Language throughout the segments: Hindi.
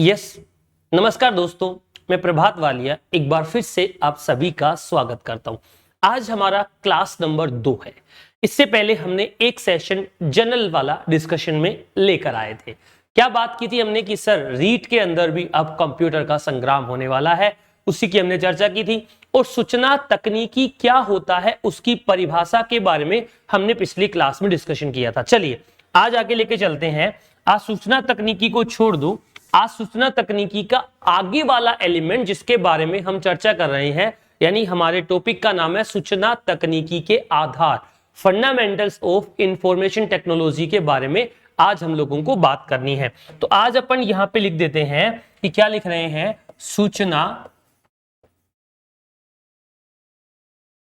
यस नमस्कार दोस्तों, मैं प्रभात वालिया एक बार फिर से आप सभी का स्वागत करता हूं। आज हमारा क्लास नंबर 2 है। इससे पहले हमने एक सेशन जनरल वाला डिस्कशन में लेकर आए थे। क्या बात की थी हमने कि सर रीट के अंदर भी अब कंप्यूटर का संग्राम होने वाला है, उसी की हमने चर्चा की थी। और सूचना तकनीकी क्या होता है उसकी परिभाषा के बारे में हमने पिछली क्लास में डिस्कशन किया था। चलिए आज आगे लेके चलते हैं। आज सूचना तकनीकी को छोड़ दो, आज सूचना तकनीकी का आगे वाला एलिमेंट जिसके बारे में हम चर्चा कर रहे हैं, यानी हमारे टॉपिक का नाम है सूचना तकनीकी के आधार, फंडामेंटल्स ऑफ इंफॉर्मेशन टेक्नोलॉजी के बारे में आज हम लोगों को बात करनी है। तो आज अपन यहां पे लिख देते हैं कि क्या लिख रहे हैं, सूचना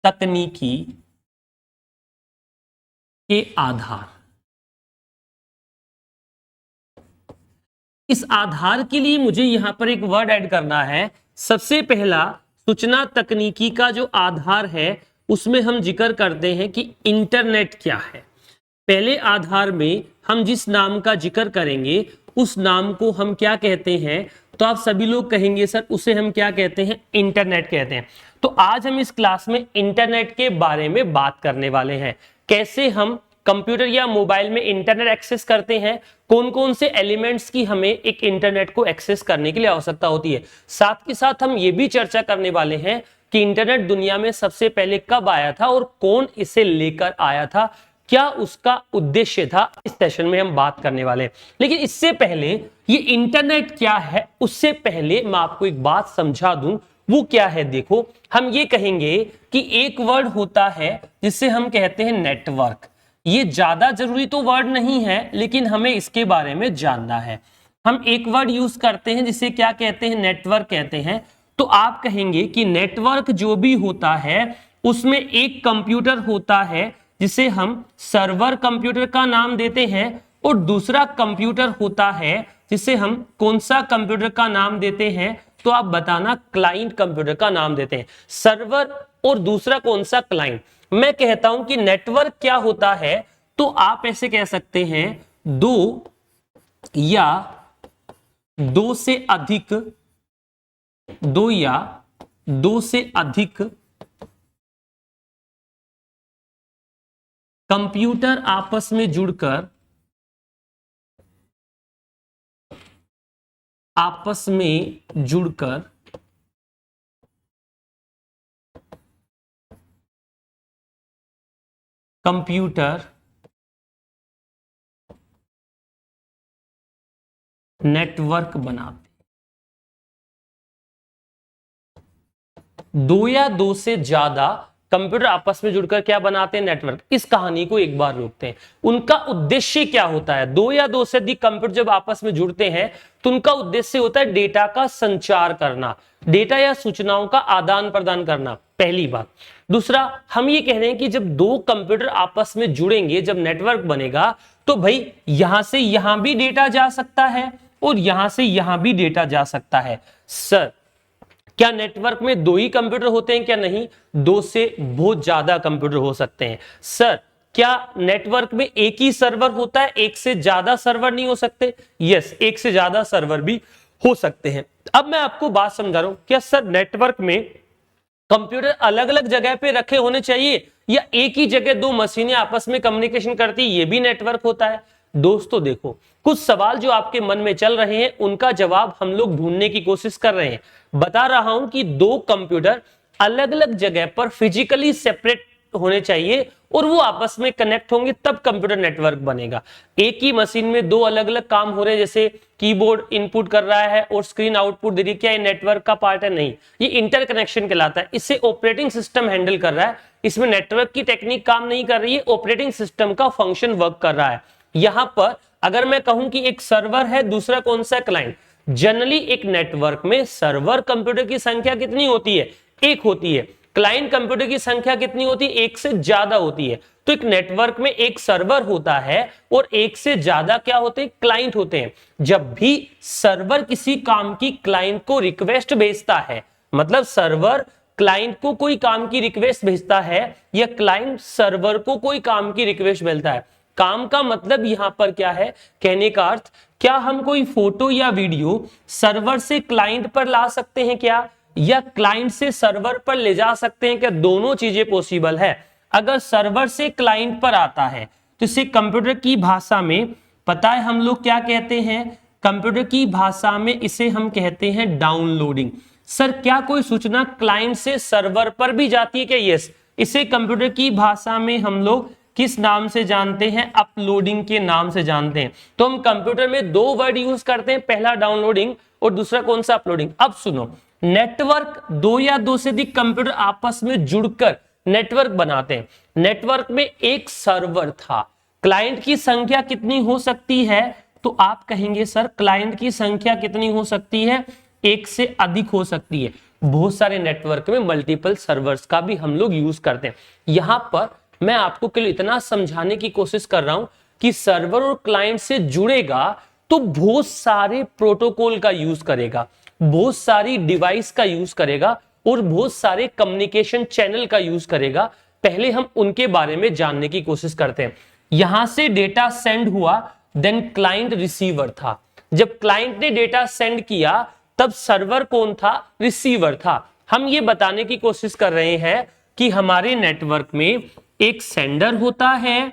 तकनीकी के आधार। इस आधार के लिए मुझे यहां पर एक वर्ड ऐड करना है। सबसे पहला सूचना तकनीकी का जो आधार है उसमें हम जिक्र करते हैं कि इंटरनेट क्या है। पहले आधार में हम जिस नाम का जिक्र करेंगे उस नाम को हम क्या कहते हैं, तो आप सभी लोग कहेंगे सर उसे हम क्या कहते हैं, इंटरनेट कहते हैं। तो आज हम इस क्लास में इंटरनेट के बारे में बात करने वाले हैं। कैसे हम कंप्यूटर या मोबाइल में इंटरनेट एक्सेस करते हैं, कौन कौन से एलिमेंट्स की हमें एक इंटरनेट को एक्सेस करने के लिए आवश्यकता होती है। साथ के साथ हम ये भी चर्चा करने वाले हैं कि इंटरनेट दुनिया में सबसे पहले कब आया था और कौन इसे लेकर आया था, क्या उसका उद्देश्य था। इस सेशन में हम बात करने वाले हैं। लेकिन इससे पहले ये इंटरनेट क्या है उससे पहले मैं आपको एक बात समझा दूं, वो क्या है। देखो हम ये कहेंगे कि एक वर्ड होता है जिसे हम कहते हैं नेटवर्क। ये ज्यादा जरूरी तो वर्ड नहीं है लेकिन हमें इसके बारे में जानना है। हम एक वर्ड यूज करते हैं जिसे क्या कहते हैं, नेटवर्क कहते हैं। तो आप कहेंगे कि नेटवर्क जो भी होता है उसमें एक कंप्यूटर होता है जिसे हम सर्वर कंप्यूटर का नाम देते हैं, और दूसरा कंप्यूटर होता है जिसे हम कौन सा कंप्यूटर का नाम देते हैं, तो आप बताना क्लाइंट कंप्यूटर का नाम देते हैं। सर्वर और दूसरा कौन सा, क्लाइंट। मैं कहता हूं कि नेटवर्क क्या होता है, तो आप ऐसे कह सकते हैं दो या दो से अधिक कंप्यूटर आपस में जुड़कर कंप्यूटर नेटवर्क बनाते। दो या दो से ज्यादा कंप्यूटर आपस में जुड़कर क्या बनाते हैं, नेटवर्क। इस कहानी को एक बार रोकते हैं। उनका उद्देश्य क्या होता है, दो या दो से अधिक कंप्यूटर जब आपस में जुड़ते हैं तो उनका उद्देश्य होता है डेटा का संचार करना, डेटा या सूचनाओं का आदान प्रदान करना, पहली बात। दूसरा, हम ये कह रहे हैं कि जब दो कंप्यूटर आपस में जुड़ेंगे, जब नेटवर्क बनेगा, तो भाई यहां से यहां भी डेटा जा सकता है और यहां से यहां भी डेटा जा सकता है। सर क्या नेटवर्क में दो ही कंप्यूटर होते हैं, क्या नहीं, दो से बहुत ज्यादा कंप्यूटर हो सकते हैं। सर क्या नेटवर्क में एक ही सर्वर होता है, एक से ज्यादा सर्वर नहीं हो सकते, यस एक से ज्यादा सर्वर भी हो सकते हैं। अब मैं आपको बात समझा रहा हूं, क्या सर नेटवर्क में कंप्यूटर अलग अलग जगह पे रखे होने चाहिए या एक ही जगह दो मशीनें आपस में कम्युनिकेशन करती, ये भी नेटवर्क होता है। दोस्तों देखो, कुछ सवाल जो आपके मन में चल रहे हैं उनका जवाब हम लोग ढूंढने की कोशिश कर रहे हैं। बता रहा हूं कि दो कंप्यूटर अलग अलग जगह पर फिजिकली सेपरेट होने चाहिए और वो आपस में कनेक्ट होंगे, तब कंप्यूटर नेटवर्क बनेगा। एक ही मशीन में दो अलग अलग काम हो रहे हैं, जैसे कीबोर्ड इनपुट कर रहा है और स्क्रीन आउटपुट दे रही है, क्या ये नेटवर्क का पार्ट है, नहीं, ये इंटरकनेक्शन कहलाता है। इसे ऑपरेटिंग सिस्टम हैंडल कर रहा है, इसमें नेटवर्क की टेक्निक काम नहीं कर रही है, ऑपरेटिंग सिस्टम का फंक्शन वर्क कर रहा है। यहां पर अगर मैं कहूं कि एक सर्वर है, दूसरा कौन सा, क्लाइंट। जनरली एक नेटवर्क में सर्वर कंप्यूटर की संख्या कितनी होती है, एक होती है। क्लाइंट कंप्यूटर की संख्या कितनी होती है, एक से ज्यादा होती है। तो एक नेटवर्क में एक सर्वर होता है और एक से ज्यादा क्या होते हैं, क्लाइंट होते हैं। जब भी सर्वर किसी काम की क्लाइंट को रिक्वेस्ट भेजता है, मतलब सर्वर क्लाइंट को कोई काम की रिक्वेस्ट भेजता है या क्लाइंट सर्वर को कोई काम की रिक्वेस्ट भेजता है। काम का मतलब यहां पर क्या है, कहने का अर्थ क्या हम कोई फोटो या वीडियो सर्वर से क्लाइंट पर ला सकते हैं क्या, या क्लाइंट से सर्वर पर ले जा सकते हैं क्या? दोनों चीजें पॉसिबल है। अगर सर्वर से क्लाइंट पर आता है तो इसे कंप्यूटर की भाषा में पता है हम लोग क्या कहते हैं? कंप्यूटर की भाषा में इसे हम कहते हैं डाउनलोडिंग। सर क्या कोई सूचना क्लाइंट से सर्वर पर भी जाती है क्या? यस, इसे कंप्यूटर की भाषा में हम लोग किस नाम से जानते हैं? अपलोडिंग के नाम से जानते हैं। तो हम कंप्यूटर में दो वर्ड यूज करते हैं, पहला डाउनलोडिंग और दूसरा कौन सा? अपलोडिंग। अब सुनो, नेटवर्क दो या दो से अधिक कंप्यूटर आपस में जुड़कर नेटवर्क बनाते हैं। नेटवर्क में एक सर्वर था, क्लाइंट की संख्या कितनी हो सकती है? तो आप कहेंगे सर क्लाइंट की संख्या कितनी हो सकती है? एक से अधिक हो सकती है। बहुत सारे नेटवर्क में मल्टीपल सर्वर्स का भी हम लोग यूज करते हैं। यहां पर मैं आपको केवल इतना समझाने की कोशिश कर रहा हूं कि सर्वर और क्लाइंट से जुड़ेगा तो बहुत सारे प्रोटोकॉल का यूज करेगा, बहुत सारी डिवाइस का यूज करेगा और बहुत सारे कम्युनिकेशन चैनल का यूज करेगा। पहले हम उनके बारे में जानने की कोशिश करते हैं। यहां से डेटा सेंड हुआ, देन क्लाइंट रिसीवर था। जब क्लाइंट ने डेटा सेंड किया तब सर्वर कौन था? रिसीवर था। हम ये बताने की कोशिश कर रहे हैं कि हमारे नेटवर्क में एक सेंडर होता है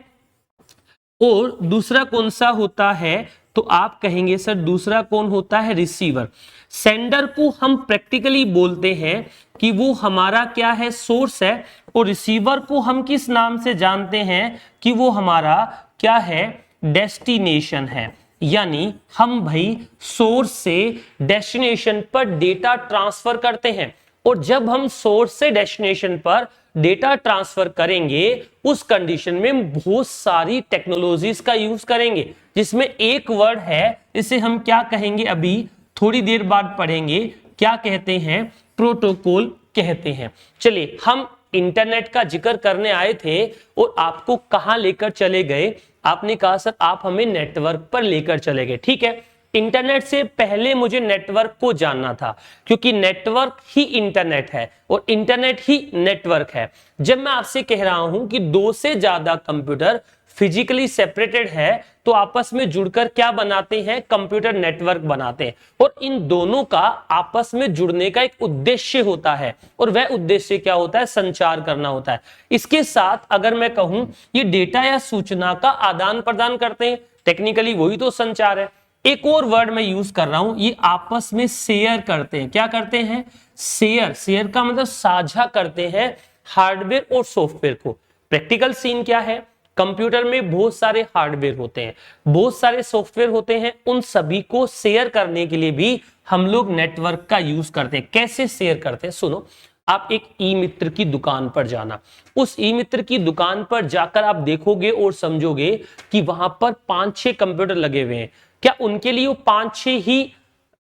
और दूसरा कौन सा होता है? तो आप कहेंगे सर दूसरा कौन होता है? रिसीवर। सेंडर को हम प्रैक्टिकली बोलते हैं कि वो हमारा क्या है? सोर्स है। और रिसीवर को हम किस नाम से जानते हैं? कि वो हमारा क्या है? डेस्टिनेशन है। यानी हम भाई सोर्स से डेस्टिनेशन पर डेटा ट्रांसफर करते हैं, और जब हम सोर्स से डेस्टिनेशन पर डेटा ट्रांसफर करेंगे उस कंडीशन में बहुत सारी टेक्नोलॉजीज का यूज करेंगे, जिसमें एक वर्ड है इसे हम क्या कहेंगे? अभी थोड़ी देर बाद पढ़ेंगे। क्या कहते हैं? प्रोटोकॉल कहते हैं। चलिए, हम इंटरनेट का जिक्र करने आए थे और आपको कहां लेकर चले गए? आपने कहा सर आप हमें नेटवर्क पर लेकर चले गए। ठीक है, इंटरनेट से पहले मुझे नेटवर्क को जानना था, क्योंकि नेटवर्क ही इंटरनेट है और इंटरनेट ही नेटवर्क है। जब मैं आपसे कह रहा हूं कि दो से ज्यादा कंप्यूटर फिजिकली सेपरेटेड है तो आपस में जुड़कर क्या बनाते हैं? कंप्यूटर नेटवर्क बनाते हैं। और इन दोनों का आपस में जुड़ने का एक उद्देश्य होता है, और वह उद्देश्य क्या होता है? संचार करना होता है। इसके साथ अगर मैं कहूं ये डेटा या सूचना का आदान प्रदान करते हैं, टेक्निकली वही तो संचार है। एक और वर्ड मैं यूज कर रहा हूं, ये आपस में शेयर करते हैं। क्या करते हैं? शेयर। शेयर का मतलब साझा करते हैं हार्डवेयर और सॉफ्टवेयर को। प्रैक्टिकल सीन क्या है? कंप्यूटर में बहुत सारे हार्डवेयर होते हैं, बहुत सारे सॉफ्टवेयर होते हैं, उन सभी को शेयर करने के लिए भी हम लोग नेटवर्क का यूज करते हैं। कैसे शेयर करते हैं? सुनो, आप एक ई मित्र की दुकान पर जाना, उस ई मित्र की दुकान पर जाकर आप देखोगे और समझोगे कि वहां पर 5-6 कंप्यूटर लगे हुए हैं। क्या उनके लिए वो 5-6 ही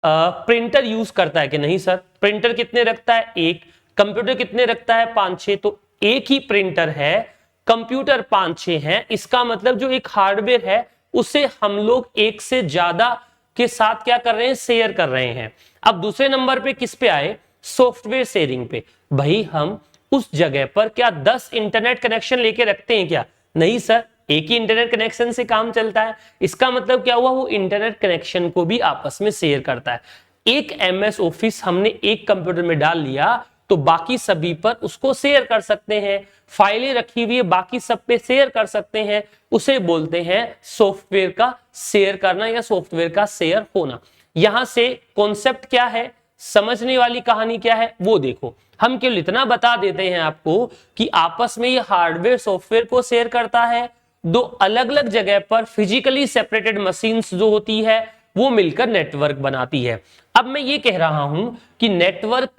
प्रिंटर यूज करता है कि नहीं? सर प्रिंटर कितने रखता है? एक। कंप्यूटर कितने रखता है? 5-6। तो एक ही प्रिंटर है, कंप्यूटर 5-6 हैं। इसका मतलब जो एक हार्डवेयर है उसे हम लोग एक से ज्यादा के साथ क्या कर रहे हैं? शेयर कर रहे हैं। अब दूसरे नंबर पे किस पे आए? सॉफ्टवेयर शेयरिंग पे। भाई हम उस जगह पर क्या 10 इंटरनेट कनेक्शन लेके रखते हैं क्या? नहीं सर, एक ही इंटरनेट कनेक्शन से काम चलता है। इसका मतलब क्या हुआ? वो इंटरनेट कनेक्शन को भी आपस में शेयर करता है। एक एमएस ऑफिस हमने एक कंप्यूटर में डाल लिया तो बाकी सभी पर उसको शेयर कर सकते हैं। फाइलें रखी हुई है बाकी सब पे शेयर कर सकते हैं। उसे बोलते हैं सॉफ्टवेयर का शेयर करना या सॉफ्टवेयर का शेयर होना। यहां से कॉन्सेप्ट क्या है, समझने वाली कहानी क्या है वो देखो। हम केवल इतना बता देते हैं आपको कि आपस में ये हार्डवेयर सॉफ्टवेयर को शेयर करता है। दो अलग अलग जगह पर फिजिकली सेपरेटेड मशीन्स जो होती है वो मिलकर नेटवर्क बनाती है। अब मैं ये कह रहा हूं कि नेटवर्क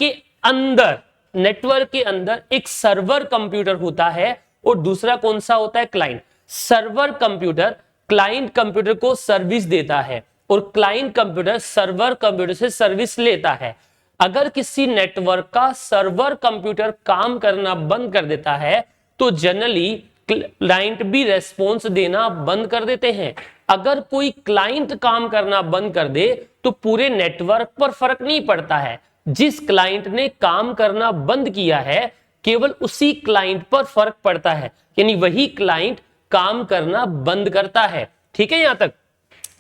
के अंदर एक सर्वर कंप्यूटर होता है और दूसरा कौन सा होता है? Client. Server computer client computer को सर्विस देता है और क्लाइंट कंप्यूटर सर्वर कंप्यूटर से सर्विस लेता है। अगर किसी नेटवर्क का सर्वर कंप्यूटर काम करना बंद कर देता है तो जनरली क्लाइंट भी रेस्पॉन्स देना बंद कर देते हैं। अगर कोई क्लाइंट काम करना बंद कर दे तो पूरे नेटवर्क पर फर्क नहीं पड़ता है। जिस क्लाइंट ने काम करना बंद किया है केवल उसी क्लाइंट पर फर्क पड़ता है, यानी वही क्लाइंट काम करना बंद करता है। ठीक है यहां तक?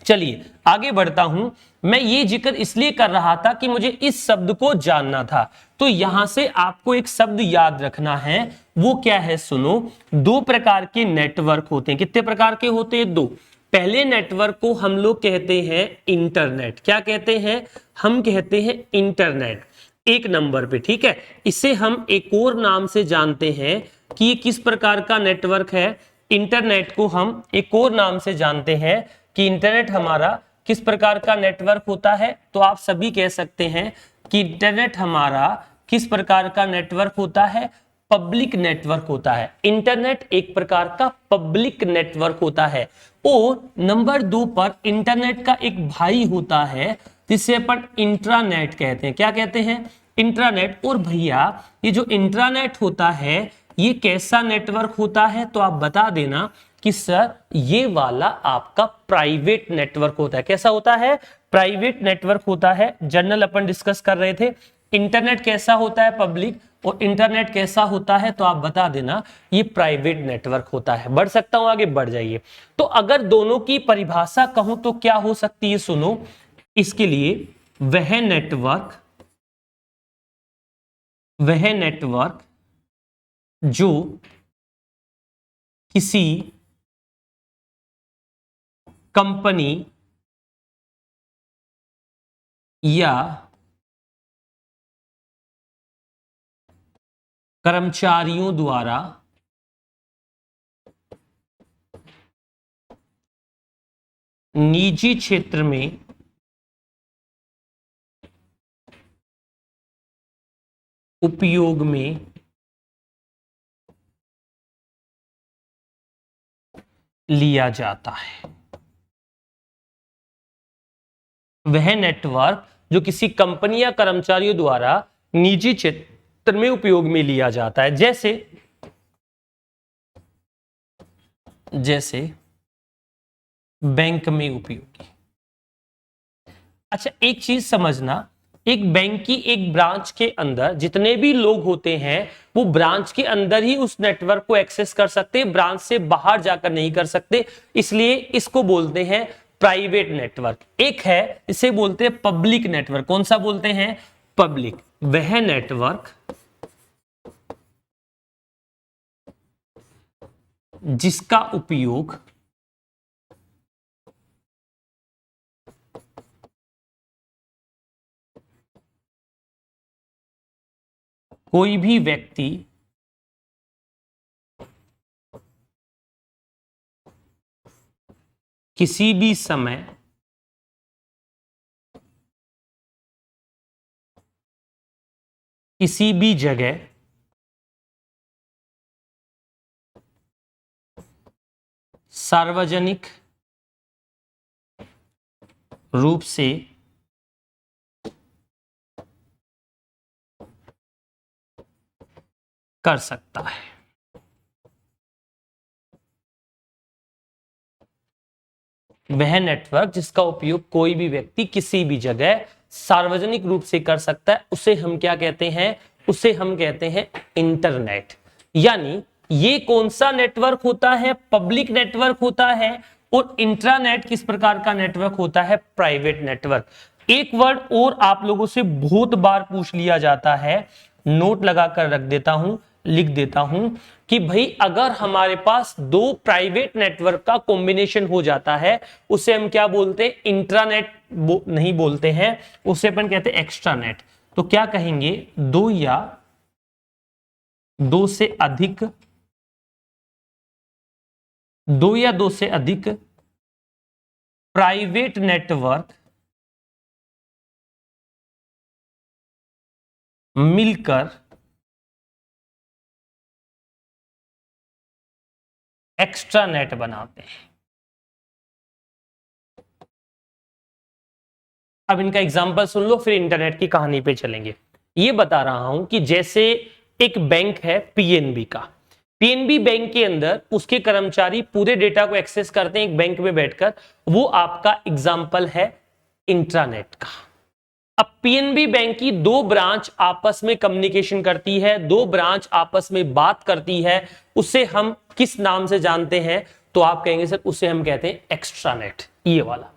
चलिए आगे बढ़ता हूं। मैं ये जिक्र इसलिए कर रहा था कि मुझे इस शब्द को जानना था, तो यहां से आपको एक शब्द याद रखना है। वो क्या है? सुनो, दो प्रकार के नेटवर्क होते हैं। कितने प्रकार के होते हैं? दो। पहले नेटवर्क को हम लोग कहते हैं इंटरनेट। क्या कहते हैं? हम कहते हैं इंटरनेट, एक नंबर पे, ठीक है। इसे हम एक और नाम से जानते हैं कि ये किस प्रकार का नेटवर्क है। इंटरनेट को हम एक और नाम से जानते हैं कि इंटरनेट हमारा किस प्रकार का नेटवर्क होता है। तो आप सभी कह सकते हैं कि इंटरनेट हमारा किस प्रकार का नेटवर्क होता है? पब्लिक नेटवर्क होता है। इंटरनेट एक प्रकार का पब्लिक नेटवर्क होता है। और नंबर 2 पर इंटरनेट का एक भाई होता है जिसे अपन इंट्रानेट कहते हैं। क्या कहते हैं? इंट्रानेट। और भैया ये जो इंट्रानेट होता है ये कैसा नेटवर्क होता है? तो आप बता देना कि सर ये वाला आपका प्राइवेट नेटवर्क होता है। कैसा होता है? प्राइवेट नेटवर्क होता है। जनरल अपन डिस्कस कर रहे थे। इंटरनेट कैसा होता है? पब्लिक। और इंटरनेट कैसा होता है? तो आप बता देना ये प्राइवेट नेटवर्क होता है। बढ़ सकता हूं आगे? बढ़ जाइए। तो अगर दोनों की परिभाषा कहूं तो क्या हो सकती है? सुनो, इसके लिए वह नेटवर्क जो किसी कंपनी या कर्मचारियों द्वारा निजी क्षेत्र में उपयोग में लिया जाता है। वह नेटवर्क जो किसी कंपनी या कर्मचारियों द्वारा निजी क्षेत्र में उपयोग में लिया जाता है। जैसे बैंक में उपयोगी। अच्छा, एक चीज समझना, एक बैंक की एक ब्रांच के अंदर जितने भी लोग होते हैं वो ब्रांच के अंदर ही उस नेटवर्क को एक्सेस कर सकते हैं, ब्रांच से बाहर जाकर नहीं कर सकते। इसलिए इसको बोलते हैं प्राइवेट नेटवर्क। एक है इसे बोलते हैं पब्लिक नेटवर्क। कौन सा बोलते हैं? पब्लिक। वह नेटवर्क जिसका उपयोग कोई भी व्यक्ति किसी भी समय किसी भी जगह सार्वजनिक रूप से कर सकता है। वह नेटवर्क जिसका उपयोग कोई भी व्यक्ति किसी भी जगह सार्वजनिक रूप से कर सकता है उसे हम क्या कहते हैं? उसे हम कहते हैं इंटरनेट। यानी ये कौन सा नेटवर्क होता है? पब्लिक नेटवर्क होता है। और इंट्रानेट किस प्रकार का नेटवर्क होता है? Private network. एक वर्ड और आप लोगों से बहुत बार पूछ लिया जाता है, नोट लगाकर रख देता हूं, लिख देता हूं कि भाई अगर हमारे पास दो प्राइवेट नेटवर्क का कॉम्बिनेशन हो जाता है उसे हम क्या बोलते हैं? इंट्रानेट नहीं बोलते हैं, उसे अपन कहते हैं एक्स्ट्रानेट। तो क्या कहेंगे? दो या दो से अधिक प्राइवेट नेटवर्क मिलकर एक्स्ट्रानेट बनाते हैं। अब इनका एग्जांपल सुन लो, फिर इंटरनेट की कहानी पे चलेंगे। ये बता रहा हूं कि जैसे एक बैंक है पीएनबी का। पीएनबी बैंक के अंदर उसके कर्मचारी पूरे डेटा को एक्सेस करते हैं एक बैंक में बैठकर। वो आपका एग्जांपल है इंट्रानेट का। अब पीएनबी बैंक की दो ब्रांच आपस में कम्युनिकेशन करती है, दो ब्रांच आपस में बात करती है, उसे हम किस नाम से जानते हैं? तो आप कहेंगे सर उसे हम कहते हैं एक्स्ट्रानेट। ये वाला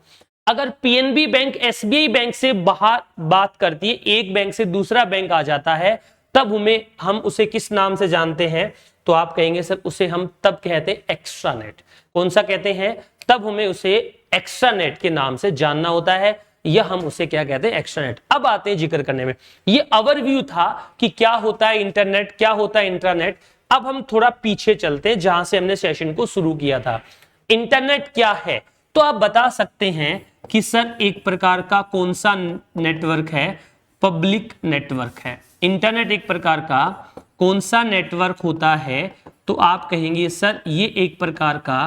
अगर पीएनबी बैंक एसबीआई बैंक से बाहर बात करती है, एक बैंक से दूसरा बैंक आ जाता है, तब हम उसे किस नाम से जानते हैं? तो आप कहेंगे सर उसे हम तब कहते हैं एक्स्ट्रानेट। कौन सा कहते हैं? तब हमें उसे एक्स्ट्रानेट के नाम से जानना होता है, या हम उसे क्या कहते हैं? एक्स्ट्रानेट। अब आते हैं जिक्र करने में, ये ओवरव्यू था कि क्या होता है इंटरनेट, क्या होता है इंट्रानेट। अब हम थोड़ा पीछे चलते हैं जहां से हमने सेशन को शुरू किया था। इंटरनेट क्या है? तो आप बता सकते हैं कि सर एक प्रकार का कौन सा नेटवर्क है? पब्लिक नेटवर्क है। इंटरनेट एक प्रकार का कौन सा नेटवर्क होता है? तो आप कहेंगे सर ये एक प्रकार का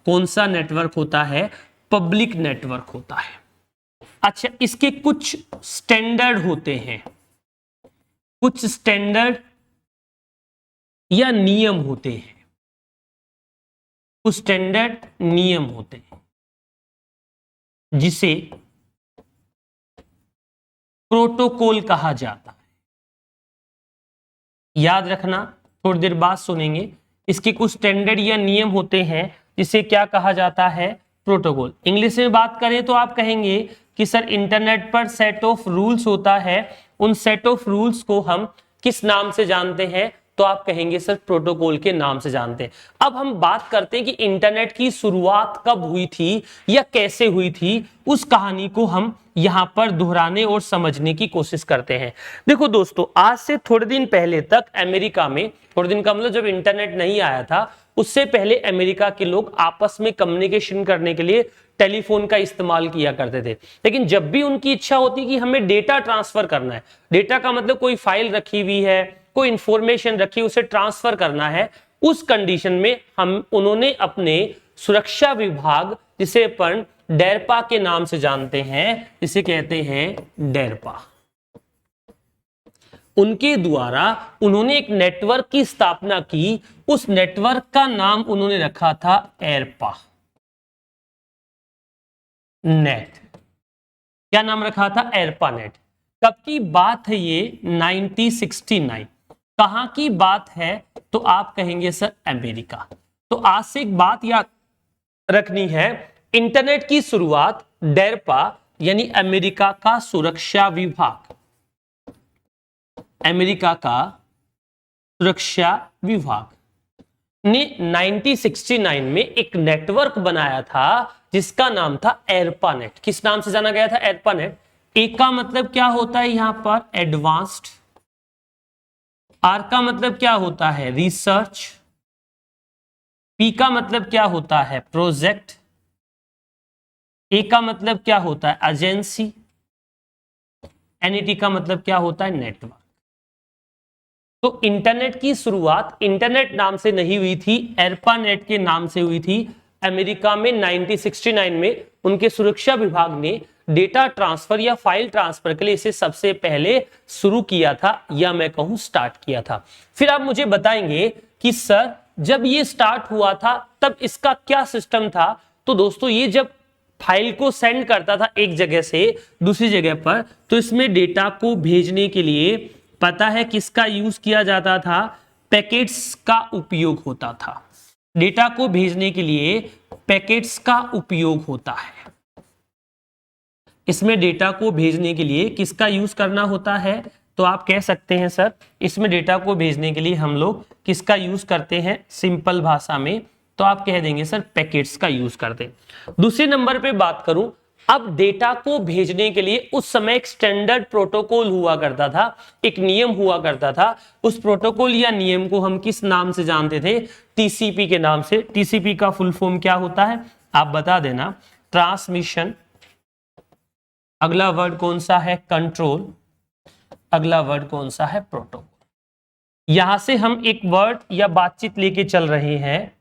कौन सा नेटवर्क होता है? पब्लिक नेटवर्क होता है। अच्छा, इसके कुछ स्टैंडर्ड होते हैं, कुछ स्टैंडर्ड या नियम होते हैं, कुछ स्टैंडर्ड नियम होते हैं जिसे प्रोटोकॉल कहा जाता है। याद रखना, थोड़ी देर बाद सुनेंगे। इसके कुछ स्टैंडर्ड या नियम होते हैं जिसे क्या कहा जाता है? प्रोटोकॉल। इंग्लिश में बात करें तो आप कहेंगे कि सर इंटरनेट पर सेट ऑफ रूल्स होता है, उन सेट ऑफ रूल्स को हम किस नाम से जानते हैं? तो आप कहेंगे सर प्रोटोकॉल के नाम से जानते हैं। अब हम बात करते हैं कि इंटरनेट की शुरुआत कब हुई थी या कैसे हुई थी, उस कहानी को हम यहां पर दोहराने और समझने की कोशिश करते हैं। देखो दोस्तों, आज से थोड़े दिन पहले तक अमेरिका में, थोड़े दिन का मतलब जब इंटरनेट नहीं आया था, उससे पहले अमेरिका के लोग आपस में कम्युनिकेशन करने के लिए टेलीफोन का इस्तेमाल किया करते थे। लेकिन जब भी उनकी इच्छा होती कि हमें डेटा ट्रांसफर करना है, डेटा का मतलब कोई फाइल रखी हुई है, कोई इंफॉर्मेशन रखी, उसे ट्रांसफर करना है, उस कंडीशन में उन्होंने अपने सुरक्षा विभाग, जिसे अपन डेरपा के नाम से जानते हैं, जिसे कहते हैं डेरपा, उनके द्वारा उन्होंने एक नेटवर्क की स्थापना की। उस नेटवर्क का नाम उन्होंने रखा था एरपा नेट। क्या नाम रखा था? एरपा नेट। कब की बात है ये? 1969। कहां की बात है? तो आप कहेंगे सर अमेरिका। तो आज से एक बात याद रखनी है, इंटरनेट की शुरुआत डेरपा यानी अमेरिका का सुरक्षा विभाग, अमेरिका का सुरक्षा विभाग ने 1969 में एक नेटवर्क बनाया था जिसका नाम था एरपा नेट। किस नाम से जाना गया था? एरपा नेट। ए का मतलब क्या होता है यहां पर? एडवांस्ड। आर का मतलब क्या होता है? रिसर्च। पी का मतलब क्या होता है? प्रोजेक्ट। ए का मतलब क्या होता है? एजेंसी। एनईटी का मतलब क्या होता है? नेटवर्क। तो इंटरनेट की शुरुआत इंटरनेट नाम से नहीं हुई थी, एरपा नेट के नाम से हुई थी। अमेरिका में 1969 में उनके सुरक्षा विभाग ने डेटा ट्रांसफर या फाइल ट्रांसफर के लिए इसे सबसे पहले शुरू किया था, या मैं कहूं स्टार्ट किया था। फिर आप मुझे बताएंगे कि सर जब ये स्टार्ट हुआ था तब इसका क्या सिस्टम था? तो दोस्तों, ये जब फाइल को सेंड करता था एक जगह से दूसरी जगह पर, तो इसमें डेटा को भेजने के लिए पता है किसका यूज किया जाता था? पैकेट्स का उपयोग होता था। डेटा को भेजने के लिए पैकेट्स का उपयोग होता है। इसमें डेटा को भेजने के लिए किसका यूज करना होता है? तो आप कह सकते हैं सर इसमें डेटा को भेजने के लिए हम लोग किसका यूज करते हैं? सिंपल भाषा में तो आप कह देंगे सर पैकेट्स का यूज करते हैं। दूसरे नंबर पे बात करूं, अब डेटा को भेजने के लिए उस समय एक स्टैंडर्ड प्रोटोकॉल हुआ करता था, एक नियम हुआ करता था। उस प्रोटोकॉल या नियम को हम किस नाम से जानते थे? टीसीपी के नाम से। टीसीपी का फुल फॉर्म क्या होता है? आप बता देना। ट्रांसमिशन, अगला वर्ड कौन सा है? कंट्रोल, अगला वर्ड कौन सा है? प्रोटोकॉल। यहां से हम एक वर्ड या बातचीत लेके चल रहे हैं,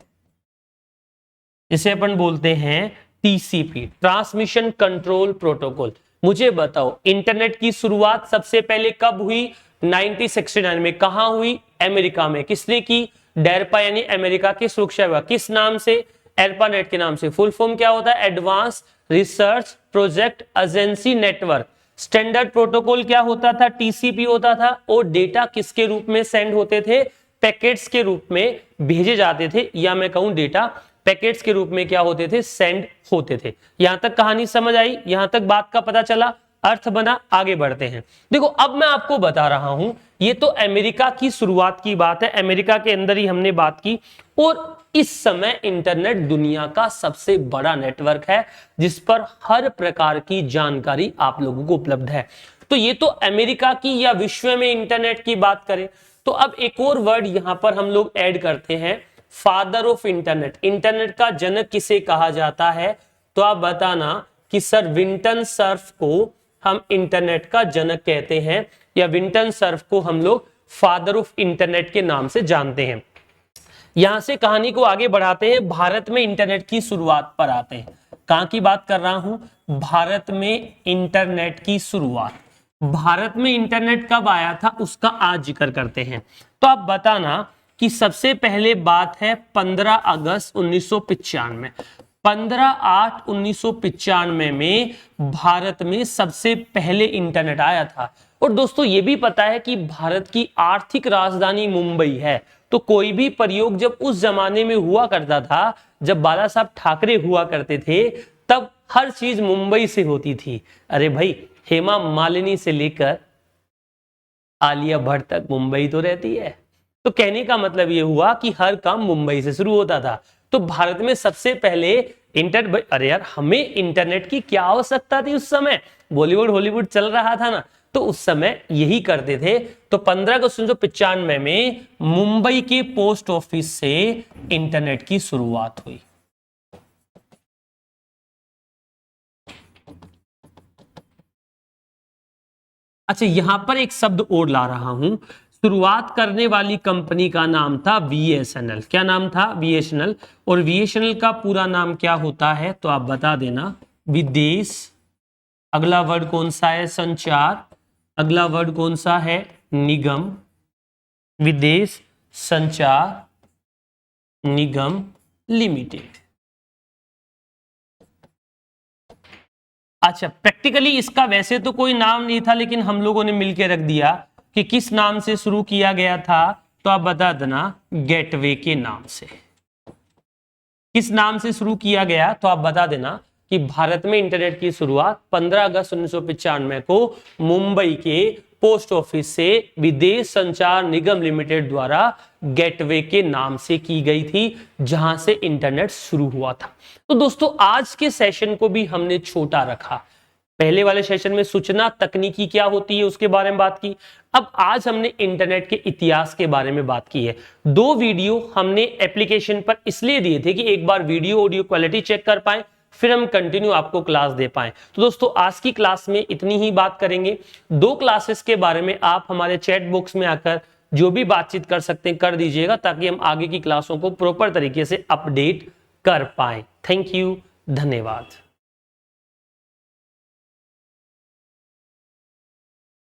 इसे अपन बोलते हैं टीसीपी, ट्रांसमिशन कंट्रोल प्रोटोकॉल। मुझे बताओ इंटरनेट की शुरुआत सबसे पहले कब हुई? 1969 में। कहां हुई? अमेरिका में। किसने की? डेरपा यानी अमेरिका के सुरक्षा विभाग। किस नाम से? एरपा नेट के नाम से। फुल फॉर्म क्या होता है? Advance research project agency network. Standard protocol क्या होता था? टीसीपी होता था। और डेटा किसके रूप में सेंड होते थे? पैकेट्स के रूप में भेजे जाते थे, या मैं कहूं डेटा पैकेट्स के रूप में क्या होते थे, सेंड होते थे। यहां तक कहानी समझ आई, यहां तक बात का पता चला, अर्थ बना, आगे बढ़ते हैं। देखो अब मैं आपको बता रहा हूं, ये तो अमेरिका की शुरुआत की बात है, अमेरिका के अंदर ही हमने बात की, और इस समय इंटरनेट दुनिया का सबसे बड़ा नेटवर्क है जिस पर हर प्रकार की जानकारी आप लोगों को उपलब्ध है। तो ये तो अमेरिका की या विश्व में इंटरनेट की बात करें, तो अब एक और वर्ड यहां पर हम लोग ऐड करते हैं, फादर ऑफ इंटरनेट। इंटरनेट का जनक किसे कहा जाता है? तो आप बताना कि सर विंटन सर्फ को हम इंटरनेट का जनक कहते हैं, या विंटन सर्फ को हम लोग फादर ऑफ इंटरनेट के नाम से जानते हैं। यहां से कहानी को आगे बढ़ाते हैं, भारत में इंटरनेट की शुरुआत पर आते हैं। कहां की बात कर रहा हूं? भारत में इंटरनेट की शुरुआत। भारत में इंटरनेट कब आया था उसका आज जिक्र करते हैं। तो आप बताना कि सबसे पहले बात है 15 अगस्त 1995। 15/8/1995 में भारत में सबसे पहले इंटरनेट आया था। और दोस्तों ये भी पता है कि भारत की आर्थिक राजधानी मुंबई है, तो कोई भी प्रयोग जब उस जमाने में हुआ करता था, जब बाला साहब ठाकरे हुआ करते थे, तब हर चीज मुंबई से होती थी। अरे भाई, हेमा मालिनी से लेकर आलिया भट्ट तक मुंबई तो रहती है। तो कहने का मतलब ये हुआ कि हर काम मुंबई से शुरू होता था। तो भारत में सबसे पहले अरे यार, हमें इंटरनेट की क्या आवश्यकता थी उस समय? बॉलीवुड हॉलीवुड चल रहा था ना, तो उस समय यही करते थे। तो 15 अगस्त 1995 में मुंबई के पोस्ट ऑफिस से इंटरनेट की शुरुआत हुई। अच्छा, यहां पर एक शब्द और ला रहा हूं। शुरुआत करने वाली कंपनी का नाम था बीएसएनएल। क्या नाम था? बीएसएनएल। और बीएसएनएल का पूरा नाम क्या होता है? तो आप बता देना, विदेश। अगला वर्ड कौन सा है? संचार। अगला वर्ड कौन सा है? निगम। विदेश संचार निगम लिमिटेड। अच्छा, प्रैक्टिकली इसका वैसे तो कोई नाम नहीं था, लेकिन हम लोगों ने मिलकर रख दिया कि किस नाम से शुरू किया गया था। तो आप बता देना, गेटवे के नाम से। किस नाम से शुरू किया गया? तो आप बता देना कि भारत में इंटरनेट की शुरुआत 15 अगस्त 1995 को मुंबई के पोस्ट ऑफिस से विदेश संचार निगम लिमिटेड द्वारा गेटवे के नाम से की गई थी, जहां से इंटरनेट शुरू हुआ था। तो दोस्तों आज के सेशन को भी हमने छोटा रखा। पहले वाले सेशन में सूचना तकनीकी क्या होती है उसके बारे में बात की। अब आज हमने इंटरनेट के इतिहास के बारे में बात की है। 2 वीडियो हमने एप्लीकेशन पर इसलिए दिए थे कि एक बार वीडियो ऑडियो क्वालिटी चेक कर पाए, फिर हम कंटिन्यू आपको क्लास दे पाएं। तो दोस्तों आज की क्लास में इतनी ही बात करेंगे। 2 क्लासेस के बारे में आप हमारे चैट बॉक्स में आकर जो भी बातचीत कर सकते हैं कर दीजिएगा, ताकि हम आगे की क्लासों को प्रॉपर तरीके से अपडेट कर पाएं। थैंक यू, धन्यवाद।